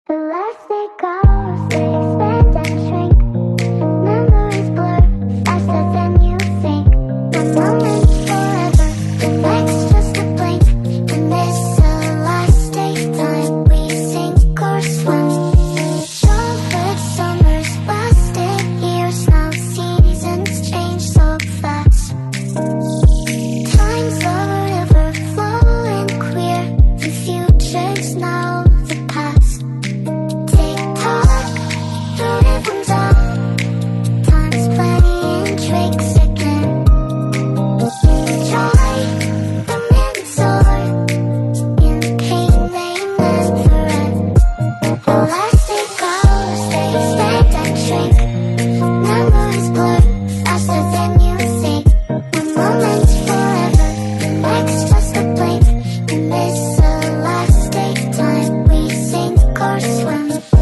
The less they go, they expand and shrink. Memories blur faster than you think. One moment's forever, the next just a blink. And this elastic time, we sink or swim. Chocolate summers lasted years now. Seasons change so fast. Time's a river flowing clear. The future's now the past. Tick-tock, the rhythm's on. Time's playing tricks again. Joy, the minutes soar. In pain they never end. Elastic goes, they expand and shrink. Memories blur faster than you think. One moment's forever, the next just a blink. In this elastic time, we sink or swim.